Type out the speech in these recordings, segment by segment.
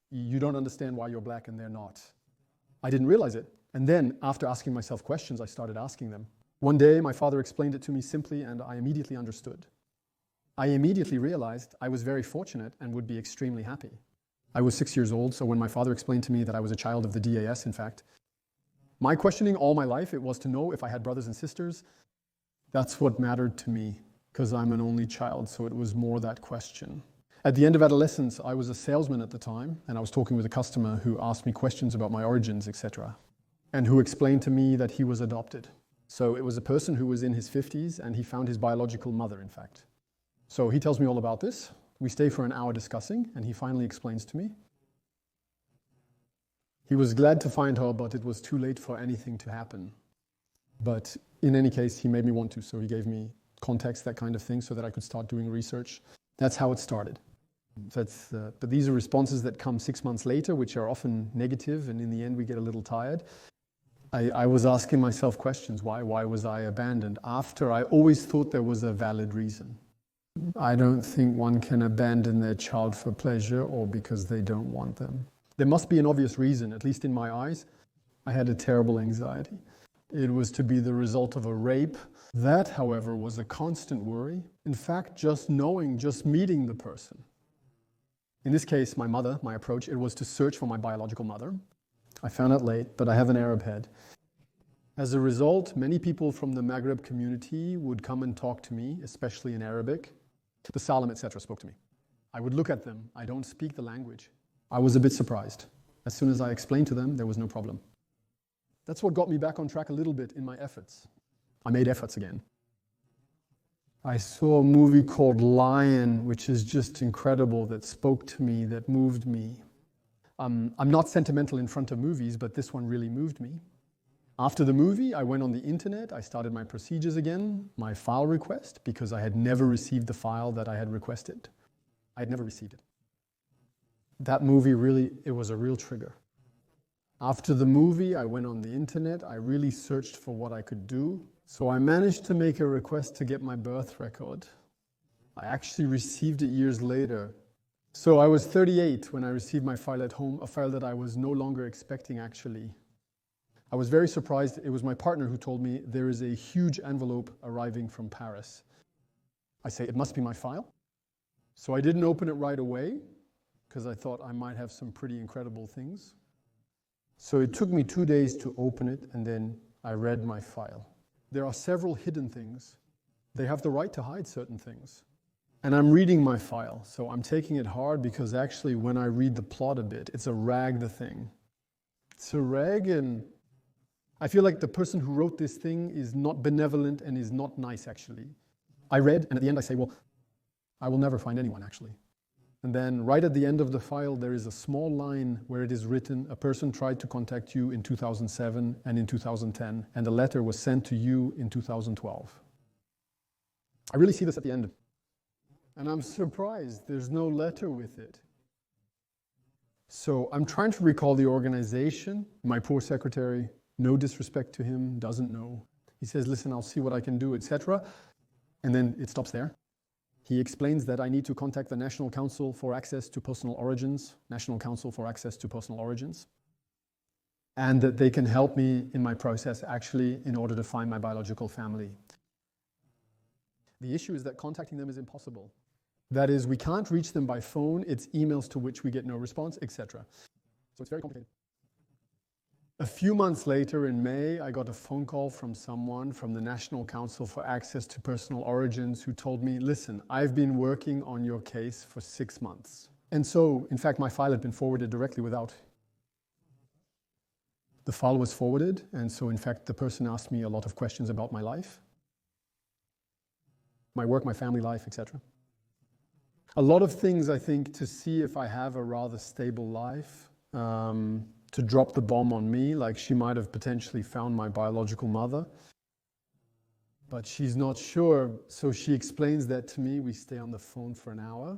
You don't understand why you're black and they're not. I didn't realize it. And then, after asking myself questions, I started asking them. One day, my father explained it to me simply, and I immediately understood. I immediately realized I was very fortunate and would be extremely happy. I was 6 years old, so when my father explained to me that I was a child of the DAS, in fact, my questioning all my life, it was to know if I had brothers and sisters. That's what mattered to me, because I'm an only child, so it was more that question. At the end of adolescence, I was a salesman at the time, and I was talking with a customer who asked me questions about my origins, etc., and who explained to me that he was adopted. So it was a person who was in his 50s, and he found his biological mother, in fact. So he tells me all about this. We stay for an hour discussing, and he finally explains to me. He was glad to find her, but it was too late for anything to happen. But in any case, he made me want to, so he gave me context, that kind of thing, so that I could start doing research. That's how it started. But these are responses that come 6 months later, which are often negative, and in the end we get a little tired. I was asking myself questions. Why was I abandoned? After I always thought there was a valid reason. I don't think one can abandon their child for pleasure or because they don't want them. There must be an obvious reason, at least in my eyes. I had a terrible anxiety. It was to be the result of a rape. That, however, was a constant worry. In fact, just meeting the person. In this case, my mother, my approach, it was to search for my biological mother. I found out late, but I have an Arab head. As a result, many people from the Maghreb community would come and talk to me, especially in Arabic. The Salam, etc. spoke to me. I would look at them. I don't speak the language. I was a bit surprised. As soon as I explained to them, there was no problem. That's what got me back on track a little bit in my efforts. I made efforts again. I saw a movie called Lion, which is just incredible, that spoke to me, that moved me. I'm not sentimental in front of movies, but this one really moved me. After the movie, I went on the internet. I started my procedures again, my file request, because I had never received the file that I had requested. I had never received it. That movie really, it was a real trigger. After the movie, I went on the internet. I really searched for what I could do. So I managed to make a request to get my birth record. I actually received it years later. So I was 38 when I received my file at home, a file that I was no longer expecting, actually. I was very surprised. It was my partner who told me there is a huge envelope arriving from Paris. I say, it must be my file. So I didn't open it right away because I thought I might have some pretty incredible things. So it took me 2 days to open it, and then I read my file. There are several hidden things. They have the right to hide certain things. And I'm reading my file, so I'm taking it hard because actually when I read the plot a bit, it's a rag, the thing. It's a rag, and I feel like the person who wrote this thing is not benevolent and is not nice, actually. I read, and at the end I say, well, I will never find anyone, actually. And then right at the end of the file, there is a small line where it is written, a person tried to contact you in 2007 and in 2010, and a letter was sent to you in 2012. I really see this at the end. And I'm surprised there's no letter with it. So I'm trying to recall the organization. My poor secretary, no disrespect to him, doesn't know. He says, listen, I'll see what I can do, etc. And then it stops there. He explains that I need to contact the National Council for Access to Personal Origins, National Council for Access to Personal Origins, and that they can help me in my process, actually, in order to find my biological family. The issue is that contacting them is impossible. That is, we can't reach them by phone, it's emails to which we get no response, etc. So it's very complicated. A few months later, in May, I got a phone call from someone from the National Council for Access to Personal Origins who told me, listen, I've been working on your case for 6 months. And so, in fact, my file had been forwarded directly without. The file was forwarded, and so, in fact, the person asked me a lot of questions about my life, my work, my family life, etc. A lot of things, I think, to see if I have a rather stable life, to drop the bomb on me, like she might have potentially found my biological mother, but she's not sure, so she explains that to me. We stay on the phone for an hour,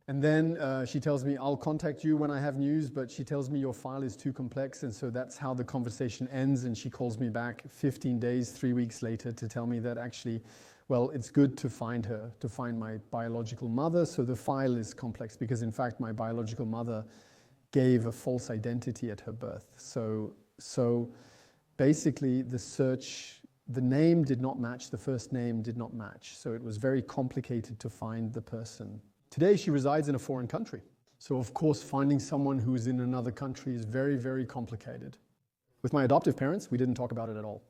And then she tells me, I'll contact you when I have news, but she tells me your file is too complex. And so that's how the conversation ends. And she calls me back 15 days, 3 weeks later to tell me that actually, well, it's good to find her, to find my biological mother. So the file is complex because in fact, my biological mother gave a false identity at her birth. So basically the search, the name did not match, the first name did not match. So it was very complicated to find the person. Today, she resides in a foreign country. So, of course, finding someone who is in another country is very, very complicated. With my adoptive parents, we didn't talk about it at all.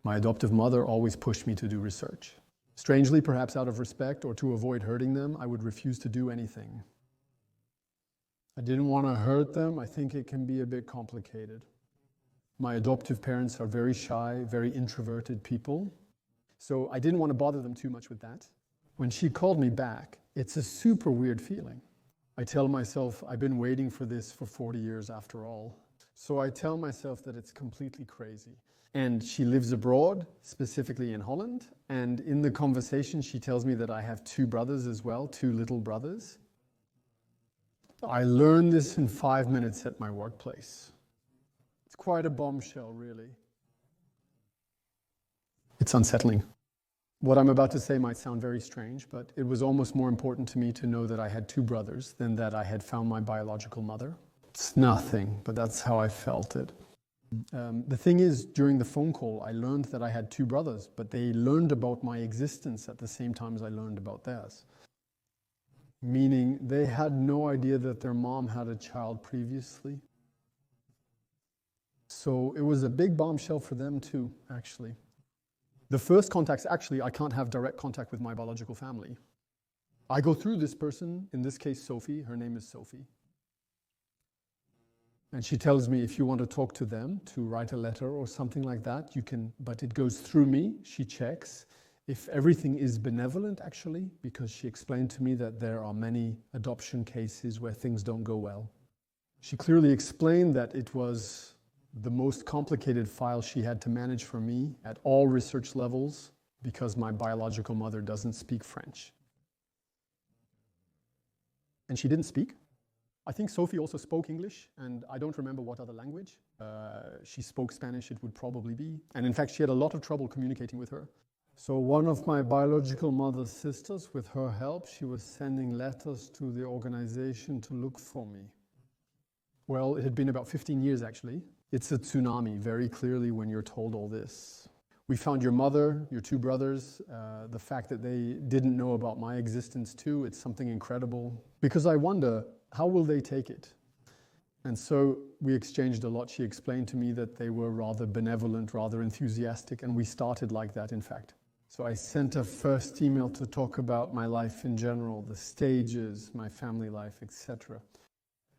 My adoptive mother always pushed me to do research. Strangely, perhaps out of respect or to avoid hurting them, I would refuse to do anything. I didn't want to hurt them. I think it can be a bit complicated. My adoptive parents are very shy, very introverted people. So I didn't want to bother them too much with that. When she called me back, it's a super weird feeling. I tell myself, I've been waiting for this for 40 years after all. So I tell myself that it's completely crazy. And she lives abroad, specifically in Holland. And in the conversation, she tells me that I have 2 brothers as well, 2 little brothers. I learned this in 5 minutes at my workplace. It's quite a bombshell, really. It's unsettling. What I'm about to say might sound very strange, but it was almost more important to me to know that I had 2 brothers than that I had found my biological mother. It's nothing, but that's how I felt it. The thing is, during the phone call, I learned that I had 2 brothers, but they learned about my existence at the same time as I learned about theirs. Meaning they had no idea that their mom had a child previously. So it was a big bombshell for them too, actually. The first contacts, actually, I can't have direct contact with my biological family. I go through this person, in this case, Sophie. Her name is Sophie. And she tells me if you want to talk to them, to write a letter or something like that, you can, but it goes through me. She checks if everything is benevolent, actually, because she explained to me that there are many adoption cases where things don't go well. She clearly explained that it was the most complicated file she had to manage for me at all research levels because my biological mother doesn't speak French. And she didn't speak. I think Sophie also spoke English, and I don't remember what other language. She spoke Spanish, it would probably be. And in fact, she had a lot of trouble communicating with her. So one of my biological mother's sisters, with her help, she was sending letters to the organization to look for me. Well, it had been about 15 years, actually. It's a tsunami, very clearly, when you're told all this. We found your mother, your 2 brothers, the fact that they didn't know about my existence too, it's something incredible. Because I wonder, how will they take it? And so we exchanged a lot. She explained to me that they were rather benevolent, rather enthusiastic, and we started like that, in fact. So I sent a first email to talk about my life in general, the stages, my family life, etc.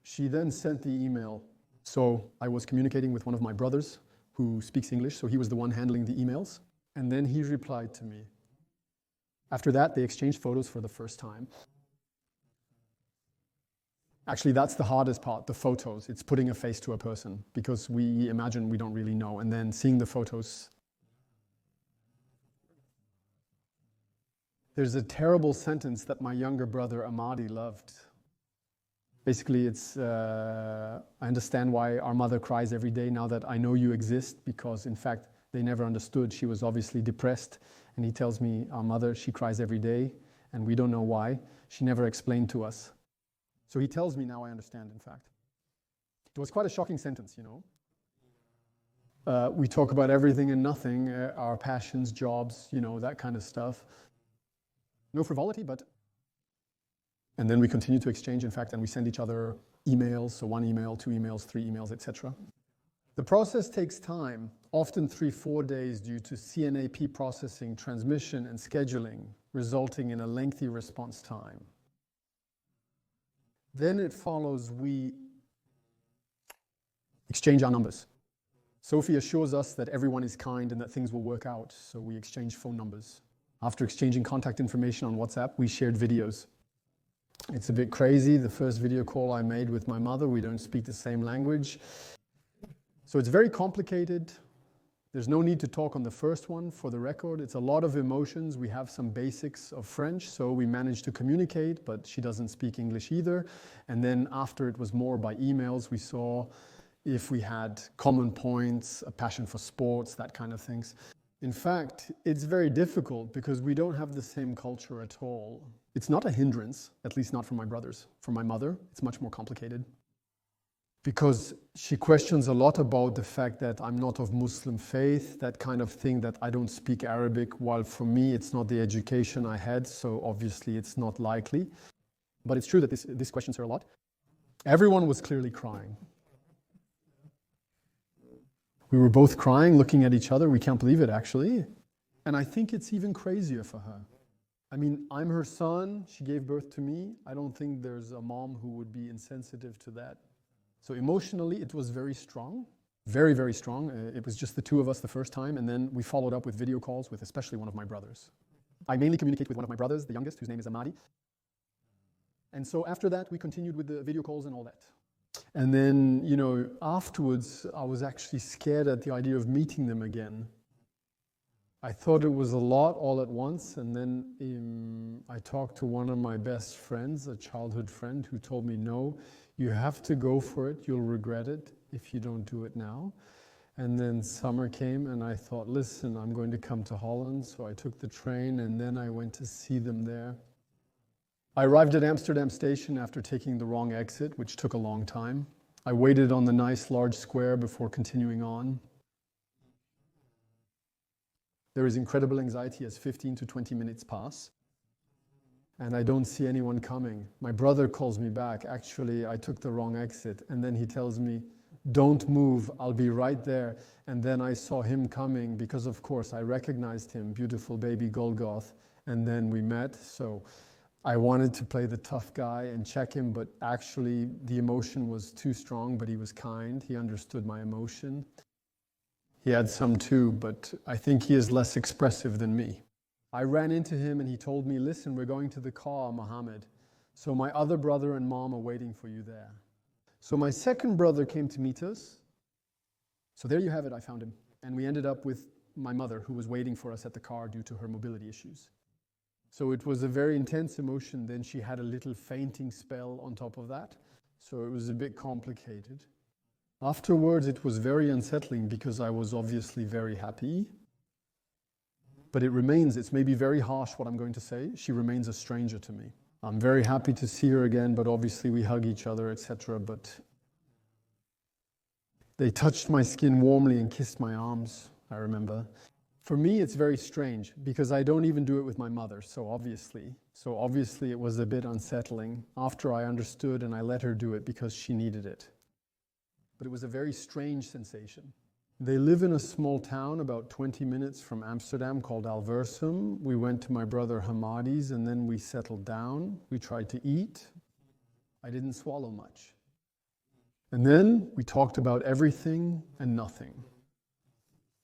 She then sent the email. So I was communicating with one of my brothers who speaks English, so he was the one handling the emails. And then he replied to me. After that, they exchanged photos for the first time. Actually, that's the hardest part, the photos. It's putting a face to a person because we imagine we don't really know. And then seeing the photos. There's a terrible sentence that my younger brother Amadi loved. Basically, it's, I understand why our mother cries every day now that I know you exist, because in fact, they never understood. She was obviously depressed. And he tells me, our mother, she cries every day, and we don't know why. She never explained to us. So he tells me now I understand, in fact. It was quite a shocking sentence, you know. We talk about everything and nothing, our passions, jobs, you know, that kind of stuff. No frivolity, but... And then we continue to exchange, in fact, and we send each other emails, so 1 email, 2 emails, 3 emails, etc. The process takes time, often 3-4 days due to CNAP processing, transmission, and scheduling, resulting in a lengthy response time. Then it follows, we exchange our numbers. Sophie assures us that everyone is kind and that things will work out, so we exchange phone numbers. After exchanging contact information on WhatsApp, we shared videos. It's a bit crazy. The first video call I made with my mother, we don't speak the same language. So it's very complicated, There's no need to talk on the first one for the record. It's a lot of emotions. We have some basics of French, so we managed to communicate, but she doesn't speak English either. And then after it was more by emails, we saw if we had common points, a passion for sports, that kind of things. In fact, it's very difficult because we don't have the same culture at all. It's not a hindrance, at least not for my brothers. For my mother, it's much more complicated, because she questions a lot about the fact that I'm not of Muslim faith, that kind of thing, that I don't speak Arabic, while for me it's not the education I had, so obviously it's not likely. But it's true that this questions her a lot. Everyone was clearly crying. We were both crying, looking at each other. We can't believe it, actually. And I think it's even crazier for her. I mean, I'm her son. She gave birth to me. I don't think there's a mom who would be insensitive to that. So emotionally, it was very strong, very, very strong. It was just the two of us the first time, and then we followed up with video calls with especially one of my brothers. I mainly communicate with one of my brothers, the youngest, whose name is Amadi. And so after that, we continued with the video calls and all that. And then, afterwards, I was actually scared at the idea of meeting them again. I thought it was a lot all at once, and then I talked to one of my best friends, a childhood friend, who told me, no, you have to go for it. You'll regret it if you don't do it now. And then summer came, and I thought, listen, I'm going to come to Holland. So I took the train, and then I went to see them there. I arrived at Amsterdam station after taking the wrong exit, which took a long time. I waited on the nice large square before continuing on. There is incredible anxiety as 15 to 20 minutes pass, and I don't see anyone coming. My brother calls me back. Actually, I took the wrong exit. And then he tells me, don't move, I'll be right there. And then I saw him coming because, of course, I recognized him, beautiful baby Golgoth. And then we met. So I wanted to play the tough guy and check him, but actually the emotion was too strong, but he was kind. He understood my emotion. He had some too, but I think he is less expressive than me. I ran into him and he told me, listen, we're going to the car, Mohammed. So my other brother and mom are waiting for you there. So my second brother came to meet us. So there you have it, I found him. And we ended up with my mother, who was waiting for us at the car due to her mobility issues. So it was a very intense emotion. Then she had a little fainting spell on top of that. So it was a bit complicated. Afterwards, it was very unsettling because I was obviously very happy. But it's maybe very harsh what I'm going to say. She remains a stranger to me. I'm very happy to see her again, but obviously we hug each other, etc. But they touched my skin warmly and kissed my arms, I remember. For me, it's very strange because I don't even do it with my mother, so obviously it was a bit unsettling after I understood and I let her do it because she needed it. But it was a very strange sensation. They live in a small town about 20 minutes from Amsterdam called Alversum. We went to my brother Hamadi's and then we settled down. We tried to eat. I didn't swallow much. And then we talked about everything and nothing.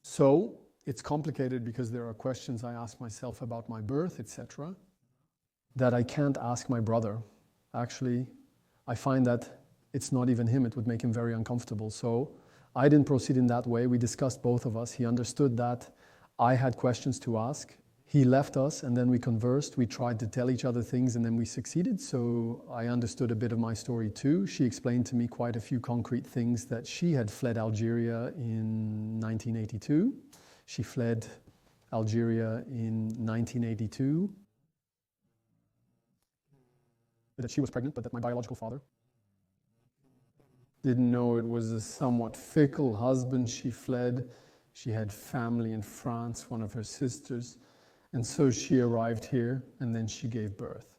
So it's complicated because there are questions I ask myself about my birth, etc., that I can't ask my brother. Actually, I find that it's not even him. It would make him very uncomfortable. So I didn't proceed in that way. We discussed, both of us. He understood that I had questions to ask. He left us and then we conversed. We tried to tell each other things and then we succeeded. So I understood a bit of my story too. She explained to me quite a few concrete things, that she had fled Algeria in 1982. She fled Algeria in 1982. That she was pregnant, but that my biological father didn't know. It was a somewhat fickle husband. She fled. She had family in France, one of her sisters. And so she arrived here, and then she gave birth.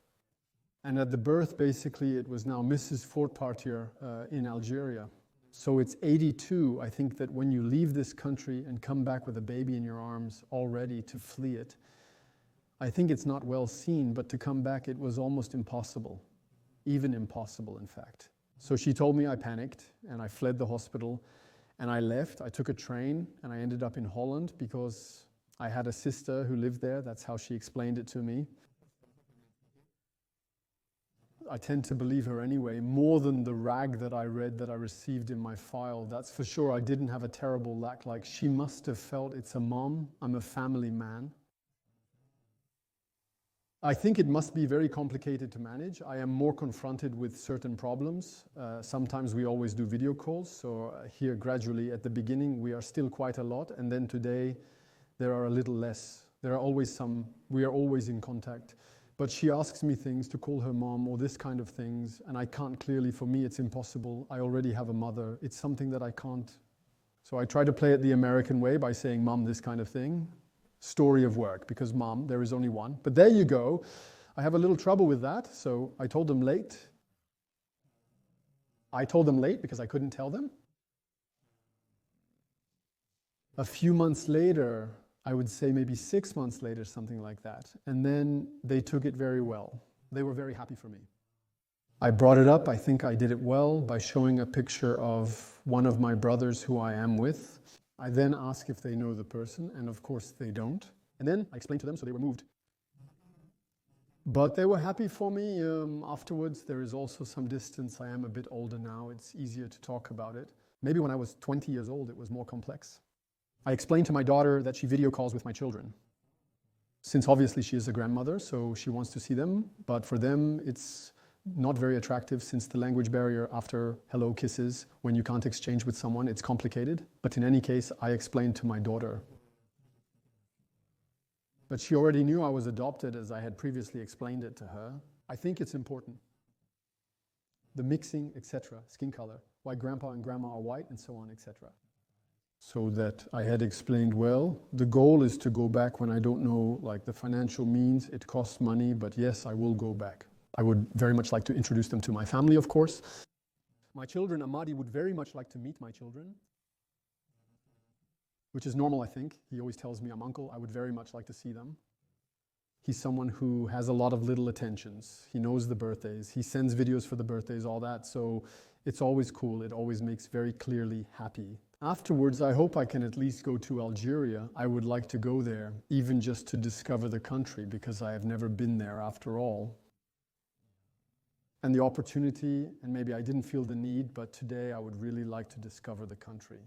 And at the birth, basically, it was now Mrs. Fortpartier in Algeria. So it's 82. I think that when you leave this country and come back with a baby in your arms already to flee it, I think it's not well seen, but to come back, it was almost impossible. Even impossible, in fact. So she told me, I panicked and I fled the hospital and I left. I took a train and I ended up in Holland because I had a sister who lived there. That's how she explained it to me. I tend to believe her anyway, more than the rag that I read that I received in my file. That's for sure. I didn't have a terrible lack. Like, she must have felt, it's a mom, I'm a family man. I think it must be very complicated to manage. I am more confronted with certain problems. Sometimes we always do video calls. So here gradually at the beginning, we are still quite a lot. And then today, there are a little less. There are always some, we are always in contact. But she asks me things to call her mom or this kind of things. And I can't clearly, for me, it's impossible. I already have a mother. It's something that I can't. So I try to play it the American way by saying, Mom, this kind of thing. Story of work, because Mom, there is only one. But there you go. I have a little trouble with that. So I told them late. I told them late because I couldn't tell them. A few months later, I would say maybe 6 months later, something like that. And then they took it very well. They were very happy for me. I brought it up. I think I did it well by showing a picture of one of my brothers who I am with. I then ask if they know the person, and of course they don't. And then I explained to them, so they were moved. But they were happy for me. Afterwards, there is also some distance. I am a bit older now. It's easier to talk about it. Maybe when I was 20 years old, it was more complex. I explained to my daughter that she video calls with my children. Since obviously she is a grandmother, so she wants to see them. But for them, it's not very attractive since the language barrier after hello kisses, when you can't exchange with someone, it's complicated. But in any case, I explained to my daughter. But she already knew I was adopted, as I had previously explained it to her. I think it's important. The mixing, etc., skin color, why grandpa and grandma are white, and so on, etc. So that I had explained well. The goal is to go back when I don't know, like the financial means. It costs money, but yes, I will go back. I would very much like to introduce them to my family, of course. My children, Amadi would very much like to meet my children, which is normal, I think. He always tells me I'm uncle. I would very much like to see them. He's someone who has a lot of little attentions. He knows the birthdays. He sends videos for the birthdays, all that. So it's always cool. It always makes very clearly happy. Afterwards, I hope I can at least go to Algeria. I would like to go there, even just to discover the country, because I have never been there after all. And the opportunity, and maybe I didn't feel the need, but today I would really like to discover the country.